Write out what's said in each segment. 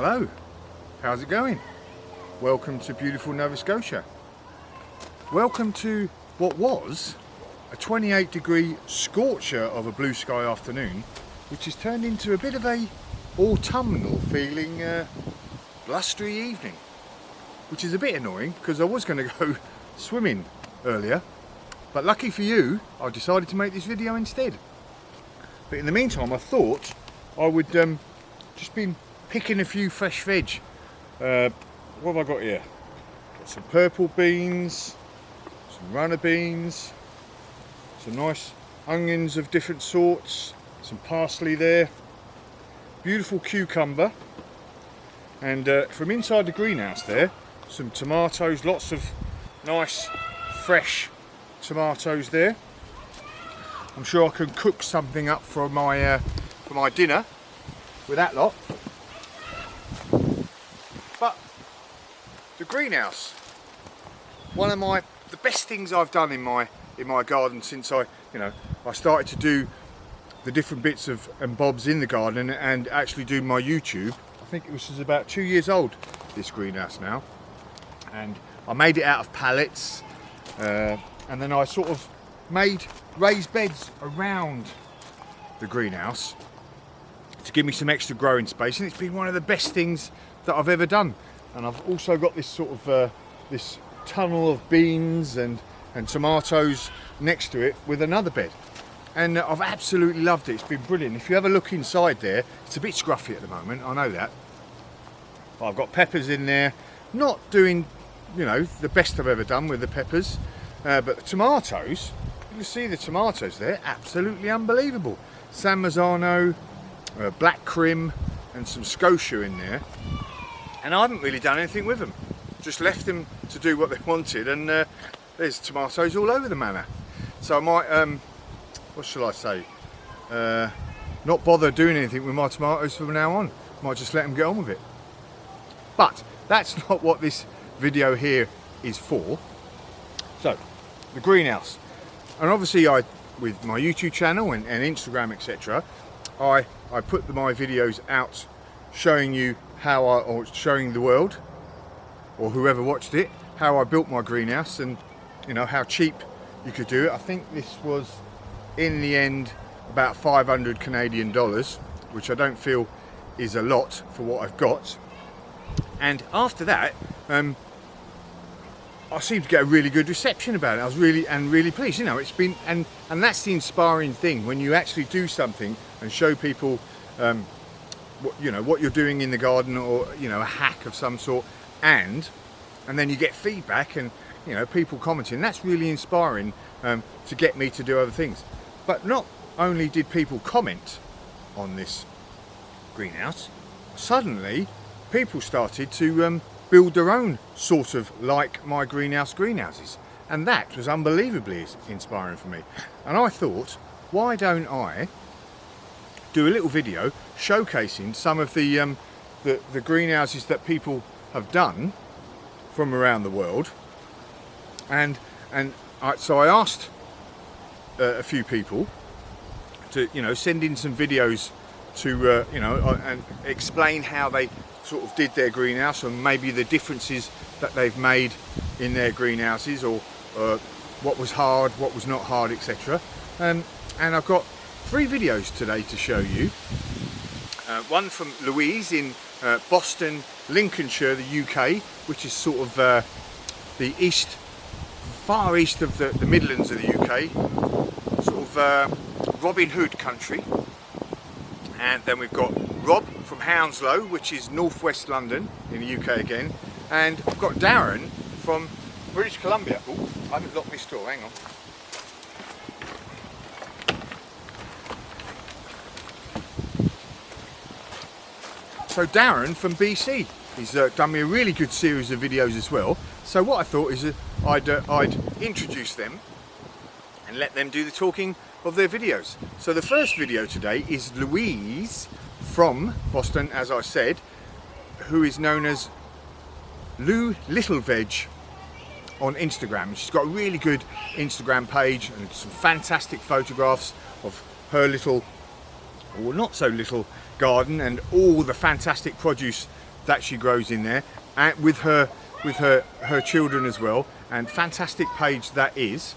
Hello, how's it going? Welcome to beautiful Nova Scotia. Welcome to what was a 28-degree scorcher of a blue sky afternoon, which has turned into a bit of a autumnal feeling blustery evening, which is a bit annoying because I was going to go swimming earlier, but lucky for you I decided to make this video instead. But in the meantime I thought I would just been picking a few fresh veg. What have I got here? Got some purple beans, some runner beans, some nice onions of different sorts, some parsley there, beautiful cucumber, and from inside the greenhouse there, some tomatoes, lots of nice fresh tomatoes there. I'm sure I can cook something up for my dinner with that lot. But the greenhouse, one of the best things I've done in my garden since I started to do the different bits and bobs in the garden and actually do my YouTube. I think it was about 2 years old, this greenhouse now, and I made it out of pallets, and then I sort of made raised beds around the greenhouse to give me some extra growing space, and it's been one of the best things that I've ever done. And I've also got this sort of this tunnel of beans and tomatoes next to it with another bed, and I've absolutely loved it. It's been brilliant. If you have a look inside there, it's a bit scruffy at the moment, I know that, but I've got peppers in there. Not doing the best I've ever done with the peppers, but the tomatoes, you can see the tomatoes there, absolutely unbelievable. San Marzano, black crim and some scotia in there, and I haven't really done anything with them, just left them to do what they wanted, and there's tomatoes all over the manor. So I might what shall I say, not bother doing anything with my tomatoes from now on. Might just let them get on with it. But that's not what this video here is for. So the greenhouse, and obviously with my YouTube channel and Instagram, etc., I put my videos out showing you or showing the world, or whoever watched it, how I built my greenhouse, and how cheap you could do it. I think this was in the end about 500 Canadian dollars, which I don't feel is a lot for what I've got. And after that, I seemed to get a really good reception about it. I was really pleased. It's been, and that's the inspiring thing, when you actually do something and show people what you're doing in the garden, or a hack of some sort, and then you get feedback and people commenting. That's really inspiring to get me to do other things. But not only did people comment on this greenhouse, suddenly people started to build their own sort of like my greenhouses, and that was unbelievably inspiring for me. And I thought, why don't I do a little video showcasing some of the greenhouses that people have done from around the world, so I asked a few people to send in some videos to and explain how they sort of did their greenhouse, and maybe the differences that they've made in their greenhouses, or what was hard, what was not hard, etc. And I've got 3 videos today to show you. One from Louise in Boston, Lincolnshire, the UK, which is sort of the far east of the Midlands of the UK, sort of Robin Hood country. And then we've got Rob from Hounslow, which is northwest London in the UK again, and I've got Darren from British Columbia. Oh, I haven't locked this door, hang on. So Darren from BC, he's done me a really good series of videos as well. So what I thought is that I'd introduce them and let them do the talking of their videos. So the first video today is Louise from Boston, as I said, who is known as Lou Little Veg on Instagram. She's got a really good Instagram page and some fantastic photographs of her little, or not so little, garden and all the fantastic produce that she grows in there, and with her children as well. And fantastic page that is.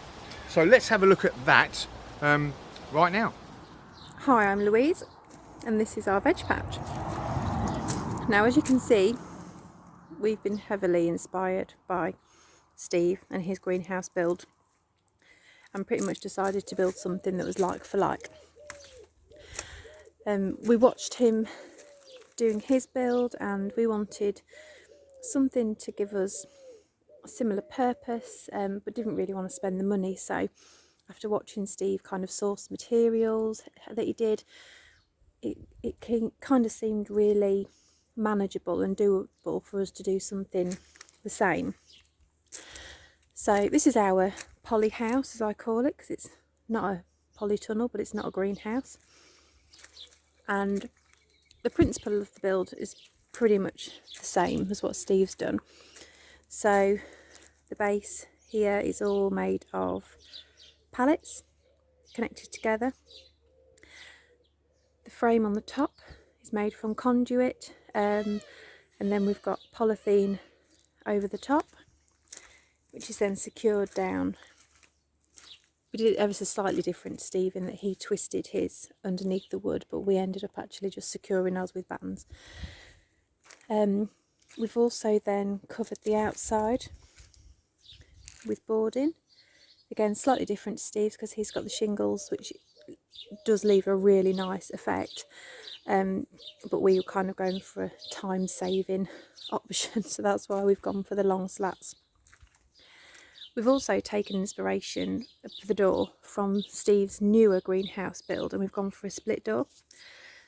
So let's have a look at that right now. Hi, I'm Louise, and this is our veg patch. Now, as you can see, we've been heavily inspired by Steve and his greenhouse build, and pretty much decided to build something that was like for like. We watched him doing his build, and we wanted something to give us a similar purpose, but didn't really want to spend the money. So after watching Steve kind of source materials that he did, it kind of seemed really manageable and doable for us to do something the same. So this is our poly house, as I call it, because it's not a polytunnel, but it's not a greenhouse. And the principle of the build is pretty much the same as what Steve's done. So the base here is all made of pallets connected together. The frame on the top is made from conduit, and then we've got polythene over the top, which is then secured down. We did it ever so slightly different, Steve, in that he twisted his underneath the wood, but we ended up actually just securing ours with battens. We've also then covered the outside with boarding. Again, slightly different to Steve's because he's got the shingles, which does leave a really nice effect. But we were kind of going for a time-saving option, so that's why we've gone for the long slats. We've also taken inspiration for the door from Steve's newer greenhouse build, and we've gone for a split door.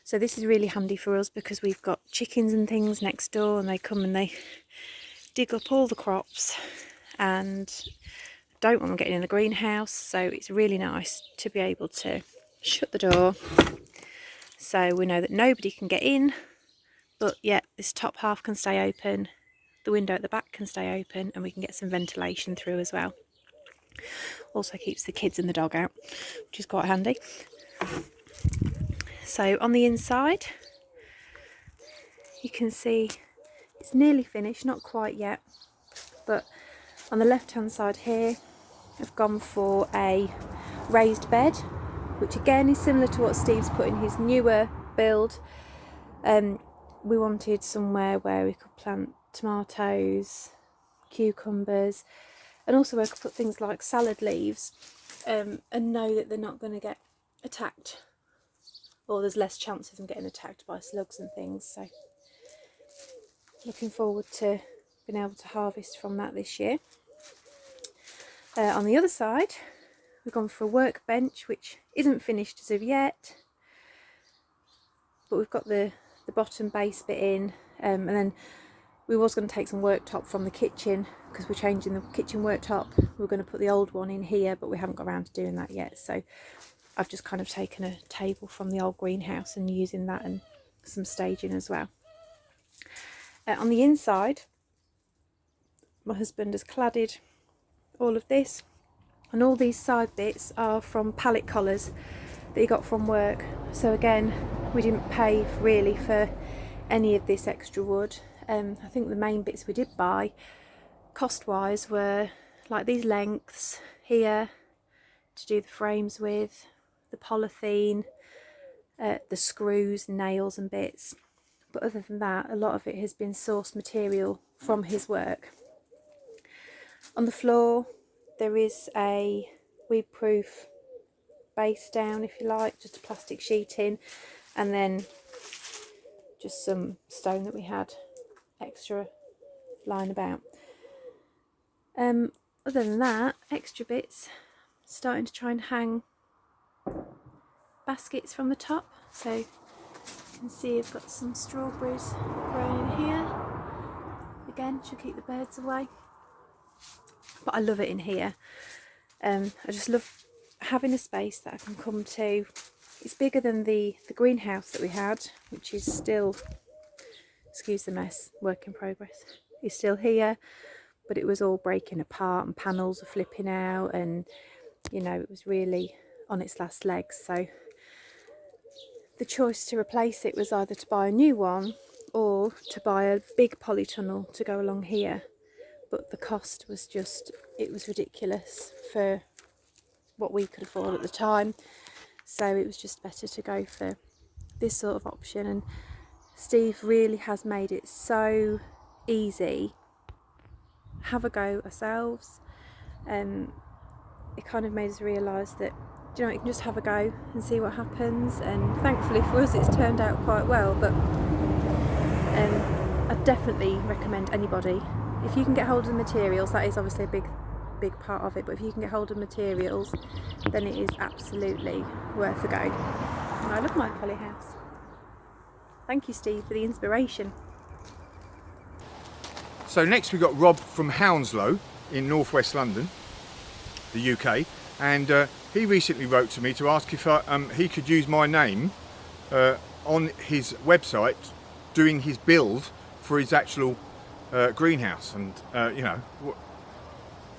So this is really handy for us because we've got chickens and things next door, and they come and they dig up all the crops, and don't want them getting in the greenhouse. So it's really nice to be able to shut the door so we know that nobody can get in, but yet this top half can stay open, the window at the back can stay open, and we can get some ventilation through as well. Also keeps the kids and the dog out, which is quite handy. So on the inside, you can see it's nearly finished, not quite yet, but on the left hand side here I've gone for a raised bed, which again is similar to what Steve's put in his newer build. We wanted somewhere where we could plant tomatoes, cucumbers, and also where I could put things like salad leaves, and know that they're not going to get attacked, or there's less chance of them getting attacked by slugs and things. So looking forward to being able to harvest from that this year. On the other side, we've gone for a workbench, which isn't finished as of yet, but we've got the bottom base bit in, and then we was going to take some worktop from the kitchen because we're changing the kitchen worktop. We're going to put the old one in here, but we haven't got around to doing that yet. So I've just kind of taken a table from the old greenhouse and using that, and some staging as well. On the inside, my husband has cladded all of this, and all these side bits are from pallet collars that he got from work. So again, we didn't pay really for any of this extra wood. I think the main bits we did buy cost wise were like these lengths here to do the frames with, the polythene, the screws, nails and bits. But other than that, a lot of it has been sourced material from his work. On the floor there is a weed proof base down, if you like, just a plastic sheeting, and then just some stone that we had extra lying about. Other than that, extra bits, starting to try and hang baskets from the top. So you can see I've got some strawberries growing in here. Again, should keep the birds away. But I love it in here. I just love having a space that I can come to. It's bigger than the greenhouse that we had, which is still, excuse the mess, work in progress. It's still here, but it was all breaking apart and panels are flipping out, and you know, it was really on its last legs. So the choice to replace it was either to buy a new one or to buy a big polytunnel to go along here, but the cost was just, it was ridiculous for what we could afford at the time, so it was just better to go for this sort of option. And Steve really has made it so easy. Have a go ourselves. It kind of made us realise that, do you know, you can just have a go and see what happens, and thankfully for us it's turned out quite well. But I definitely recommend anybody, if you can get hold of the materials, that is obviously a big part of it, but if you can get hold of materials, then it is absolutely worth a go. And I love my poly house. Thank you, Steve, for the inspiration. So next we got Rob from Hounslow in northwest London, the UK, and he recently wrote to me to ask if he could use my name on his website doing his build for his actual greenhouse. And you know,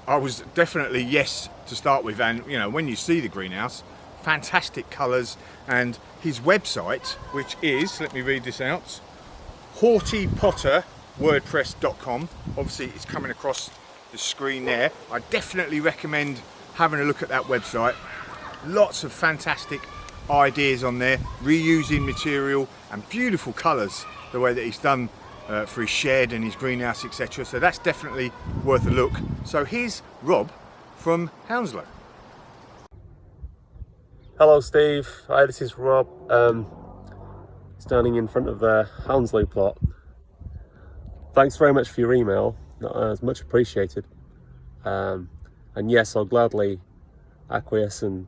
I was definitely yes to start with, and you know, when you see the greenhouse, fantastic colours, and his website, which is, let me read this out, HaughtyPotterWordPress.com. Obviously it's coming across the screen there. I definitely recommend having a look at that website. Lots of fantastic ideas on there, reusing material and beautiful colours, the way that he's done for his shed and his greenhouse, etc. So that's definitely worth a look. So here's Rob from Hounslow. Hello Steve, hi, this is Rob, standing in front of the Hounslow plot. Thanks very much for your email, it's much appreciated. And yes, I'll gladly acquiesce in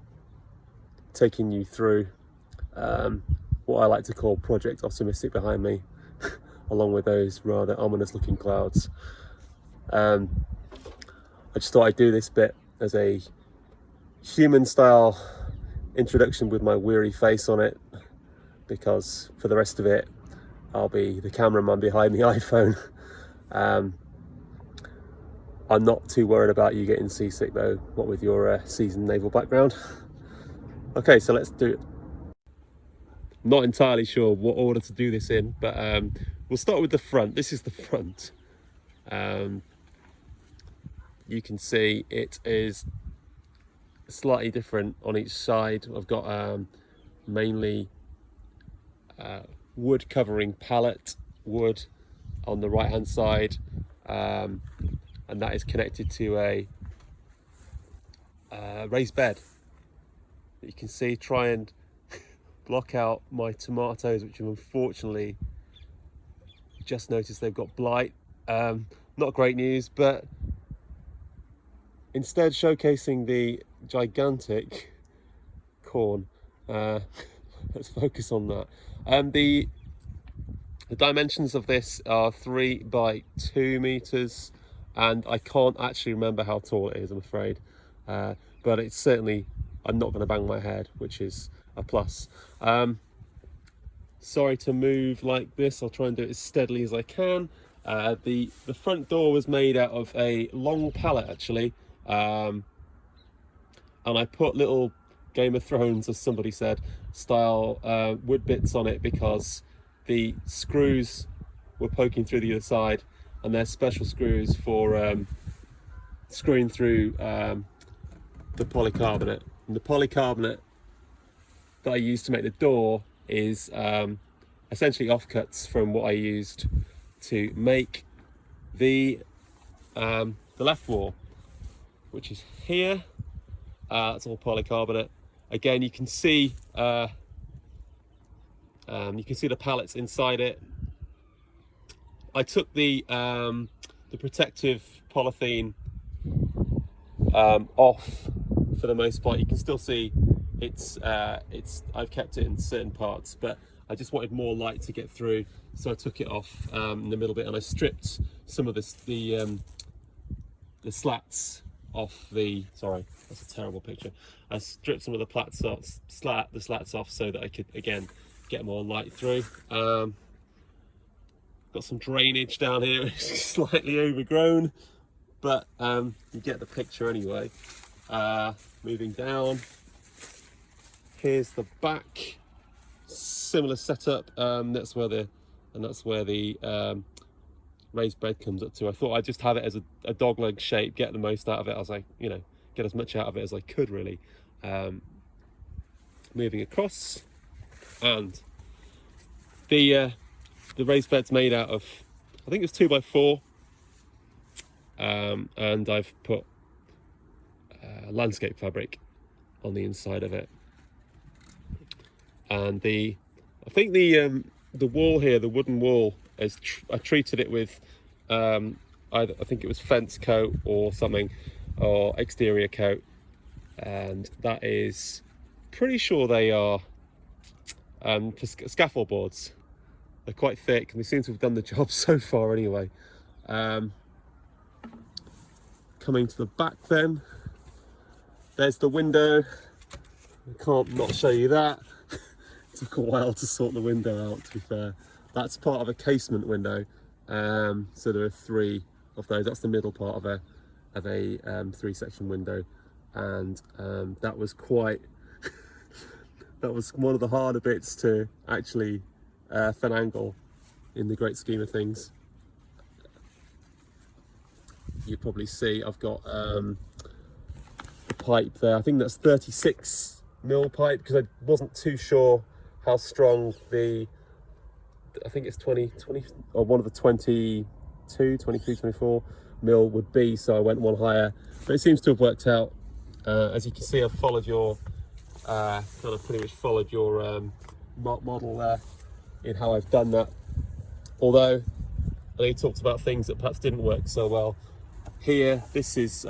taking you through what I like to call Project Optimistic behind me, along with those rather ominous looking clouds. I just thought I'd do this bit as a human style introduction with my weary face on it, because for the rest of it I'll be the cameraman behind the iPhone. I'm not too worried about you getting seasick though, what with your seasoned naval background. Okay, so let's do it. Not entirely sure what order to do this in, but we'll start with the front. This is the front. You can see it is slightly different on each side. I've got mainly wood covering pallet wood on the right hand side, and that is connected to a raised bed. You can see, try and block out my tomatoes, which have unfortunately just noticed they've got blight. Not great news, but instead showcasing the gigantic corn. Let's focus on that. The dimensions of this are 3 by 2 meters, and I can't actually remember how tall it is, I'm afraid, but it's certainly, I'm not going to bang my head, which is a plus. Sorry to move like this, I'll try and do it as steadily as I can. The front door was made out of a long pallet actually, and I put little Game of Thrones, as somebody said, style wood bits on it because the screws were poking through the other side, and they're special screws for screwing through the polycarbonate. And the polycarbonate that I used to make the door is essentially offcuts from what I used to make the left wall, which is here. It's all polycarbonate. Again, you can see the pallets inside it. I took the protective polythene off for the most part. You can still see it's I've kept it in certain parts, but I just wanted more light to get through, so I took it off in the middle bit, and I stripped some of the slats off the, sorry, that's a terrible picture. I stripped some of the slats off so that I could again get more light through. Got some drainage down here, which is slightly overgrown, but you get the picture anyway. Moving down, here's the back, similar setup. That's where the and that's where the raised bed comes up to. I thought I'd just have it as a dog leg shape, get the most out of it as I, you know, get as much out of it as I could really. Moving across, and the raised bed's made out of, I think it's 2x4, and I've put landscape fabric on the inside of it. And I think the wall here, the wooden wall, is I treated it with I think it was fence coat or something, or exterior coat, and that is pretty sure they are scaffold boards. They're quite thick and they seem to have done the job so far anyway. Coming to the back then, there's the window. I can't not show you that. It took a while to sort the window out, to be fair. That's part of a casement window. So there are 3 of those. That's the middle part of a 3-section window, and that was quite that was one of the harder bits to actually finagle in the great scheme of things. You probably see I've got a pipe there. I think that's 36mm pipe, because I wasn't too sure how strong I think it's 20 or one of the 22, 23, 24 mil would be, so I went one higher, but it seems to have worked out. As you can see, I've followed your kind of pretty much followed your model there in how I've done that, although I know you talked about things that perhaps didn't work so well. Here, this is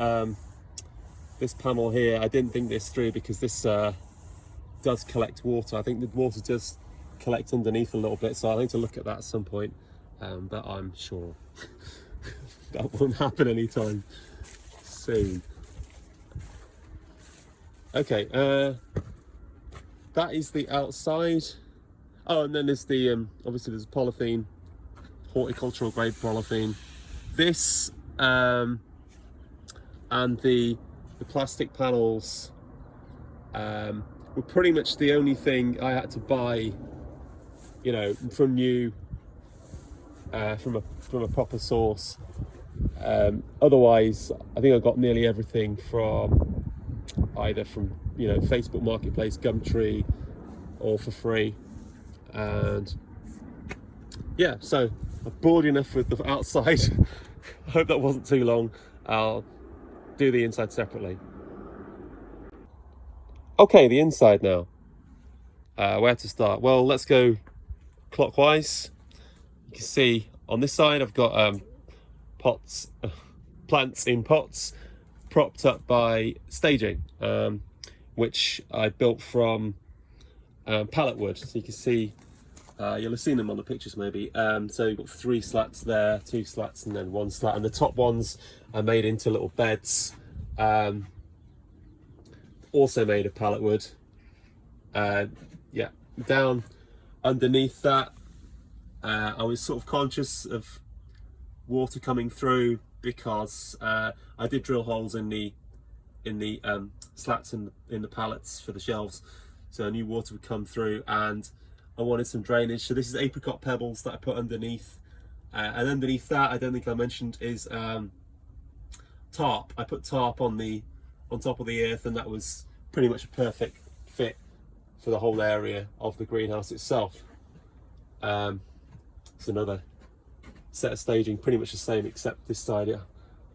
this panel here, I didn't think this through, because this does collect water. I think the water does collect underneath a little bit, so I need to look at that at some point, but I'm sure that won't happen anytime soon. Okay, that is the outside. Oh, and then there's the obviously there's polythene, horticultural grade polythene. This and the plastic panels were pretty much the only thing I had to buy, you know, from new, from a proper source. Otherwise, I think I got nearly everything from either from, you know, Facebook Marketplace, Gumtree, or for free. And yeah, so I'm bored enough with the outside. I hope that wasn't too long. I'll do the inside separately. Okay, the inside now. Where to start? Well, let's go clockwise. You can see on this side I've got plants in pots, propped up by staging, which I built from pallet wood. So you can see, you'll have seen them on the pictures maybe. So you've got 3 slats there, 2 slats, and then 1 slat, and the top ones are made into little beds, also made of pallet wood. Yeah, down underneath that, I was sort of conscious of water coming through, because I did drill holes in the slats in the pallets for the shelves, so I knew water would come through, and I wanted some drainage. So this is apricot pebbles that I put underneath, and underneath that, I don't think I mentioned, is tarp. I put tarp on top of the earth, and that was pretty much a perfect fit for the whole area of the greenhouse itself. It's another set of staging, pretty much the same, except this side it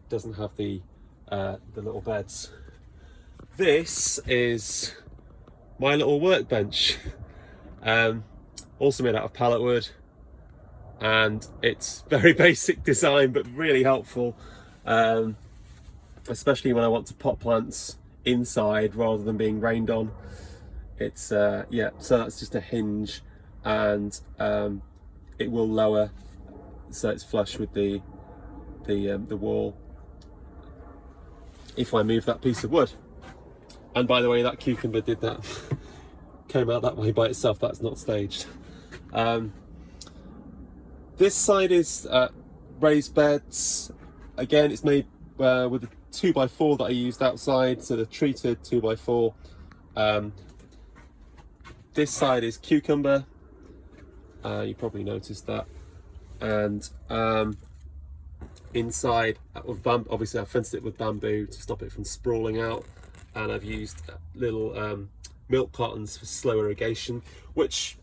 doesn't have the little beds. This is my little workbench, also made out of pallet wood, and it's very basic design but really helpful, especially when I want to pot plants inside rather than being rained on. It's yeah, so that's just a hinge, and it will lower so it's flush with the wall if I move that piece of wood. And by the way, that cucumber did that. Came out that way by itself. That's not staged. This side is raised beds. Again, it's made with a 2x4 that I used outside, so the treated 2x4. This side is cucumber. You probably noticed that. and inside with obviously I've fenced it with bamboo to stop it from sprawling out, and I've used little milk cartons for slow irrigation, which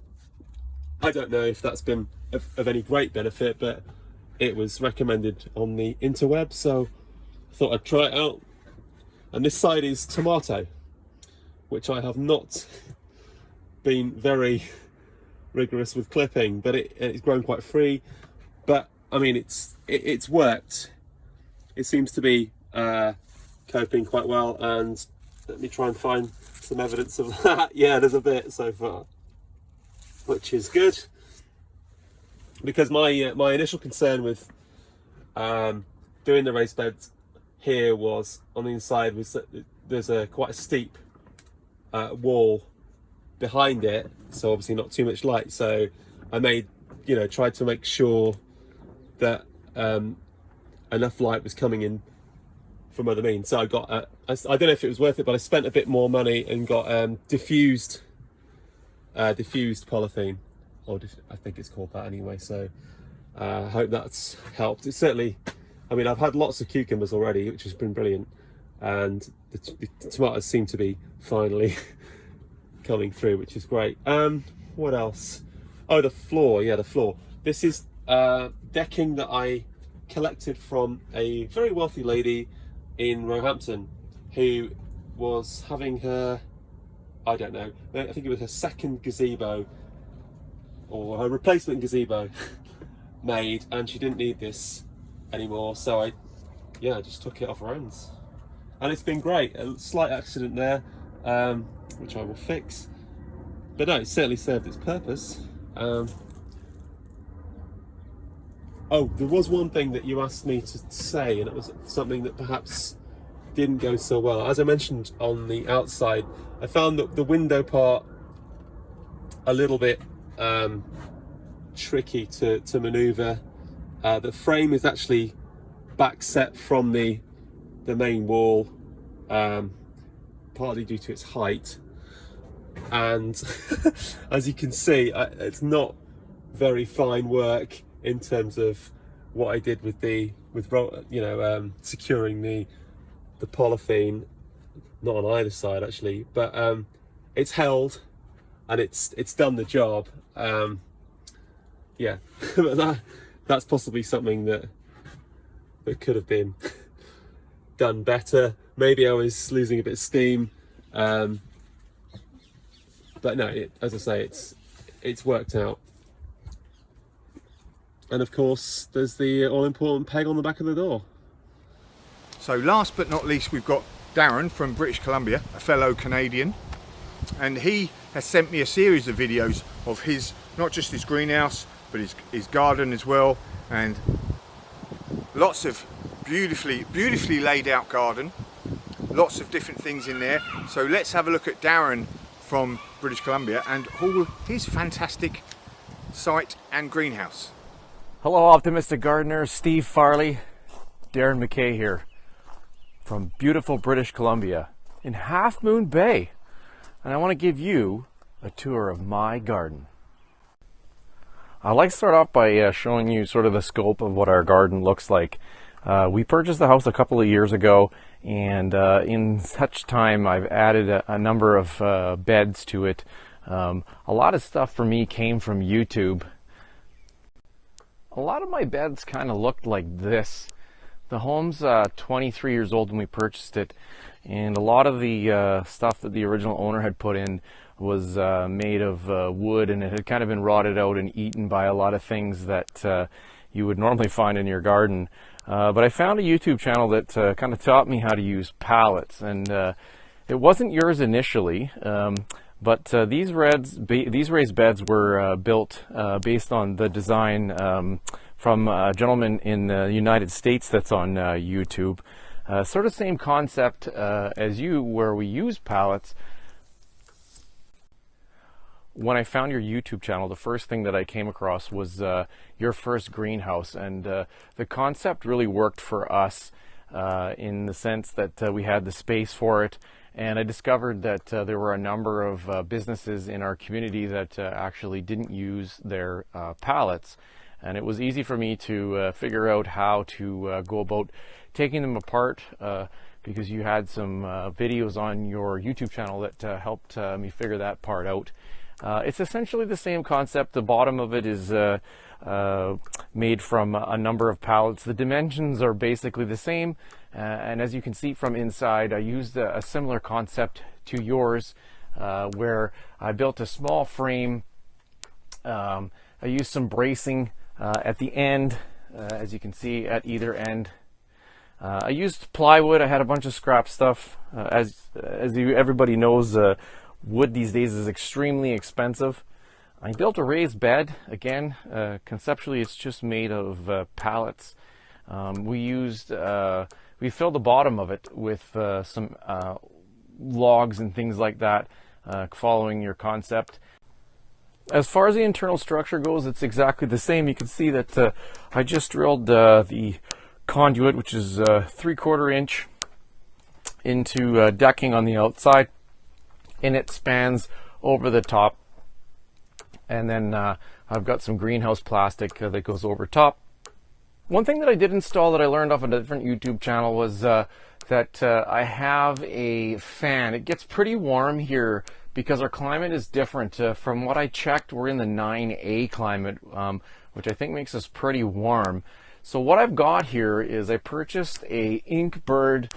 I don't know if that's been of any great benefit, but it was recommended on the interweb, so I thought I'd try it out. And this side is tomato, which I have not been very rigorous with clipping, but it's grown quite free. But I mean, it's worked. It seems to be coping quite well, and let me try and find some evidence of that. Yeah, there's a bit so far, which is good, because my my initial concern with doing the raised beds here was on the inside was that there's quite a steep wall behind it, so obviously not too much light. So I tried to make sure that enough light was coming in from other means. So I got I don't know if it was worth it, but I spent a bit more money and got diffused polythene, or I think it's called that anyway. So I hope that's helped. It certainly, I mean, I've had lots of cucumbers already, which has been brilliant, and the tomatoes seem to be finally coming through, which is great. What else? Oh, the floor. Yeah, the floor. This is decking that I collected from a very wealthy lady in Roehampton who was having her, I don't know, I think it was her second gazebo or her replacement gazebo made, and she didn't need this anymore, so I just took it off her hands, and it's been great. A slight accident there, which I will fix, but no, it certainly served its purpose. Oh, there was one thing that you asked me to say, and it was something that perhaps didn't go so well. As I mentioned on the outside, I found that the window part a little bit tricky to maneuver. The frame is actually back set from the main wall, partly due to its height, and as you can see, it's not very fine work in terms of what I did with securing the polythene, not on either side actually, but it's held and it's done the job. Yeah, but that's possibly something that could have been done better. Maybe I was losing a bit of steam, but no, as I say, it's worked out. And of course, there's the all-important peg on the back of the door. So last but not least, we've got Darren from British Columbia, a fellow Canadian, and he has sent me a series of videos of his, not just his greenhouse, but his garden as well, and lots of beautifully laid out garden, lots of different things in there. So let's have a look at Darren from British Columbia and all his fantastic site and greenhouse. Hello optimistic gardeners, Steve Farley, Darren McKay here from beautiful British Columbia in Half Moon Bay, and I want to give you a tour of my garden. I'd like to start off by showing you sort of the scope of what our garden looks like. We purchased the house a couple of years ago, and in such time I've added a number of beds to it. A lot of stuff for me came from YouTube. A lot of my beds kind of looked like this. The home's 23 years old when we purchased it, and a lot of the stuff that the original owner had put in was made of wood, and it had kind of been rotted out and eaten by a lot of things that you would normally find in your garden. But I found a YouTube channel that kind of taught me how to use pallets, and it wasn't yours initially. But these raised beds were built based on the design from a gentleman in the United States that's on YouTube. Sort of same concept as where we use pallets. When I found your YouTube channel, the first thing that I came across was your first greenhouse, and the concept really worked for us in the sense that we had the space for it. And I discovered that there were a number of businesses in our community that actually didn't use their pallets. and it was easy for me to figure out how to go about taking them apart, because you had some videos on your YouTube channel that helped me figure that part out. It's essentially the same concept. The bottom of it is made from a number of pallets. The dimensions are basically the same, and as you can see from inside, I used a similar concept to yours, where I built a small frame. I used some bracing at the end, as you can see at either end. I used plywood. I had a bunch of scrap stuff. Everybody knows, wood these days is extremely expensive. I built a raised bed. Again, conceptually, it's just made of pallets. We filled the bottom of it with some logs and things like that, following your concept. As far as the internal structure goes, it's exactly the same. You can see that I just drilled the conduit, which is 3/4 inch, into decking on the outside, and it spans over the top. And then I've got some greenhouse plastic that goes over top. One thing that I did install that I learned off a different YouTube channel was that I have a fan. It gets pretty warm here because our climate is different. From what I checked, we're in the 9A climate, which I think makes us pretty warm. So what I've got here is I purchased a Inkbird,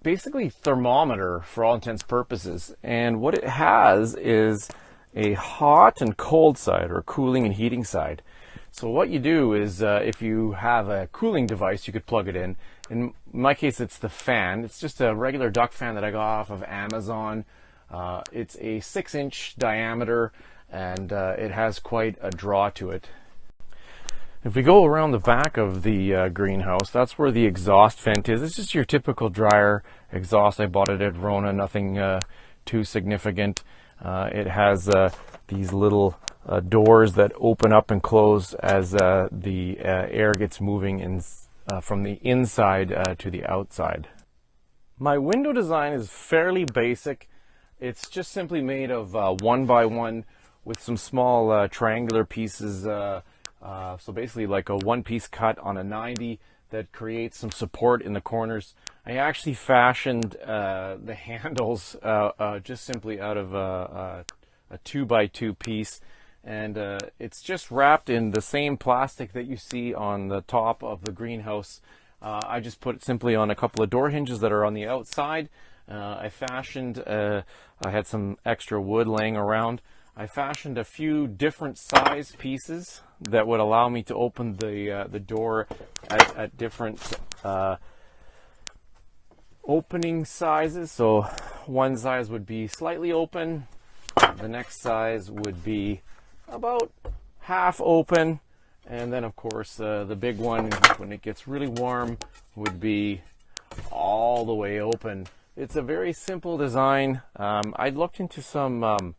basically thermometer for all intents and purposes. And what it has is a hot and cold side, or cooling and heating side. So what you do is, if you have a cooling device, you could plug it in. In my case, it's the fan. It's just a regular duct fan that I got off of Amazon. It's a 6-inch diameter, and it has quite a draw to it. If we go around the back of the greenhouse, that's where the exhaust vent is. It's just your typical dryer exhaust. I bought it at Rona, nothing too significant. It has these little doors that open up and close as the air gets moving in, from the inside to the outside. My window design is fairly basic. It's just simply made of 1x1 with some small triangular pieces. So basically like a one-piece cut on a 90 that creates some support in the corners. I actually fashioned the handles just simply out of a 2x2 piece, and it's just wrapped in the same plastic that you see on the top of the greenhouse. I just put it simply on a couple of door hinges that are on the outside. I had some extra wood laying around. I fashioned a few different size pieces that would allow me to open the door at different opening sizes. So one size would be slightly open, the next size would be about half open, and then of course the big one, when it gets really warm, would be all the way open. It's a very simple design. I looked into some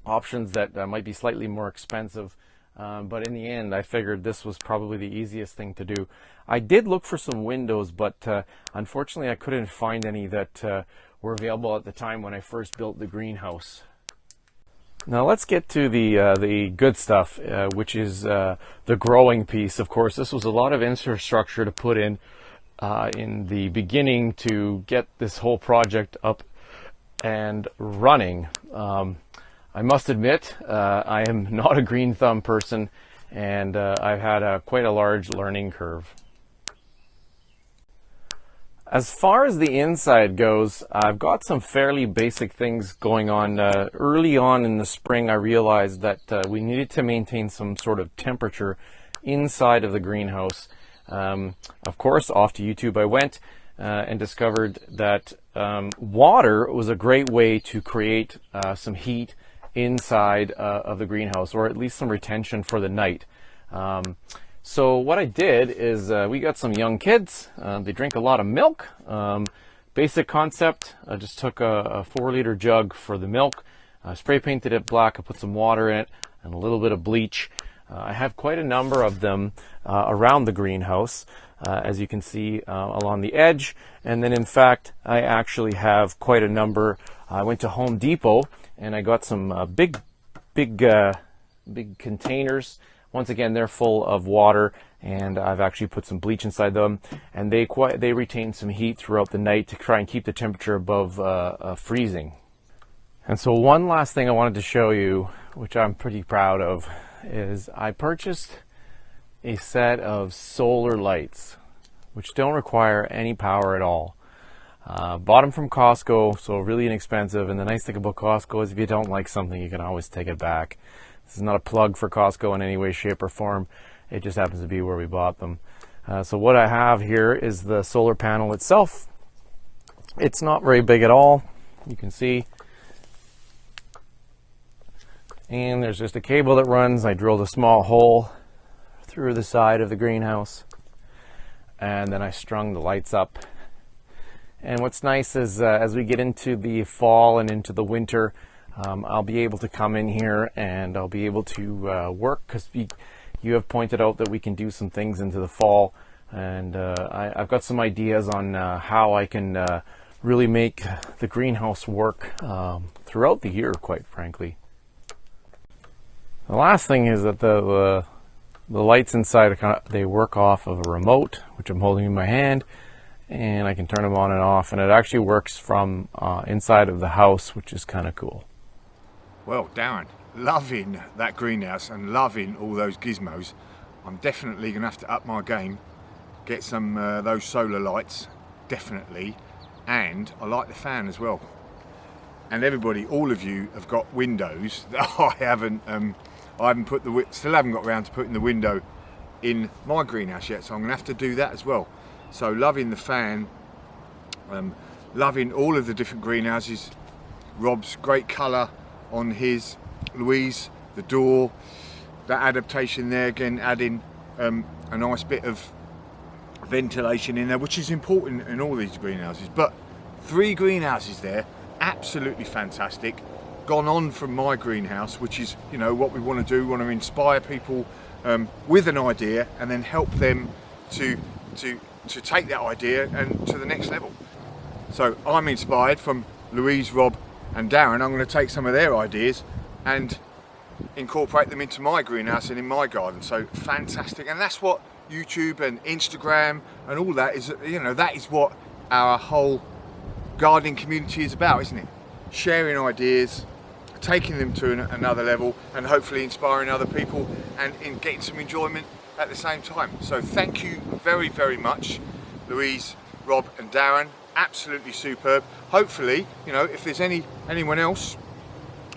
options that might be slightly more expensive, but in the end I figured this was probably the easiest thing to do. I did look for some windows, but unfortunately I couldn't find any that were available at the time when I first built the greenhouse. Now let's get to the good stuff, which is the growing piece. Of course, this was a lot of infrastructure to put in the beginning to get this whole project up and running. I must admit, I am not a green thumb person, and I've had quite a large learning curve. As far as the inside goes, I've got some fairly basic things going on. Early on in the spring, I realized that we needed to maintain some sort of temperature inside of the greenhouse. Of course, off to YouTube I went and discovered that water was a great way to create some heat inside of the greenhouse, or at least some retention for the night. So what I did is we got some young kids. They drink a lot of milk. Basic concept, I just took a 4-liter jug for the milk, spray painted it black, I put some water in it and a little bit of bleach. I have quite a number of them around the greenhouse, as you can see along the edge. And then in fact, I actually have quite a number. I went to Home Depot and I got some big containers. Once again, they're full of water, and I've actually put some bleach inside them, and they retain some heat throughout the night to try and keep the temperature above freezing. And so one last thing I wanted to show you, which I'm pretty proud of, is I purchased a set of solar lights, which don't require any power at all. Bought them from Costco, so really inexpensive. And the nice thing about Costco is if you don't like something, you can always take it back. This is not a plug for Costco in any way, shape, or form. It just happens to be where we bought them. So what I have here is the solar panel itself. It's not very big at all, you can see. And there's just a cable that runs. I drilled a small hole through the side of the greenhouse, and then I strung the lights up. And what's nice is as we get into the fall and into the winter, I'll be able to come in here and I'll be able to work, because you have pointed out that we can do some things into the fall, and I've got some ideas on how I can really make the greenhouse work throughout the year, quite frankly. The last thing is that the lights inside are they work off of a remote, which I'm holding in my hand, and I can turn them on and off, and it actually works from inside of the house, which is kind of cool. Well, Darren, loving that greenhouse and loving all those gizmos. I'm definitely going to have to up my game, get some those solar lights, definitely, and I like the fan as well. And everybody, all of you have got windows that I haven't put still haven't got around to putting the window in my greenhouse yet, so I'm going to have to do that as well. So loving the fan, loving all of the different greenhouses. Rob's great colour on his, Louise, the door, that adaptation there, again adding a nice bit of ventilation in there, which is important in all these greenhouses. But 3 greenhouses there, absolutely fantastic. Gone on from my greenhouse, which is, you know, what we want to do. We want to inspire people with an idea and then help them to take that idea and to the next level. So I'm inspired from Louise, Rob and Darren. I'm going to take some of their ideas and incorporate them into my greenhouse and in my garden. So fantastic. And that's what YouTube and Instagram and all that is, you know, that is what our whole gardening community is about, isn't it? Sharing ideas, taking them to another level, and hopefully inspiring other people and in getting some enjoyment at the same time. So thank you very, very much, Louise, Rob and Darren. Absolutely superb. Hopefully, you know, if there's anyone else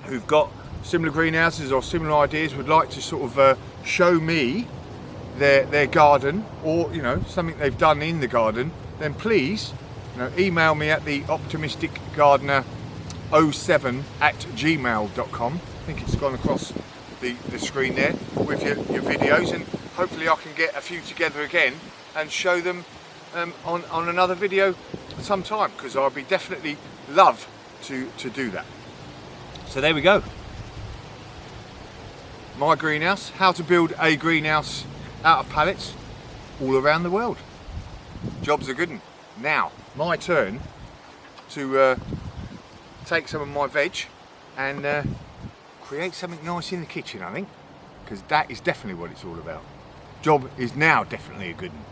who've got similar greenhouses or similar ideas, would like to sort of show me their garden, or, you know, something they've done in the garden, then please, you know, email me at the optimisticgardener07@gmail.com. I think it's gone across the screen there with your videos, and hopefully I can get a few together again and show them on another video sometime, because I'll be definitely love to do that. So there we go. My greenhouse, how to build a greenhouse out of pallets all around the world. Job's a good one. Now, my turn to take some of my veg and create something nice in the kitchen, I think, because that is definitely what it's all about. Job is now definitely a good one.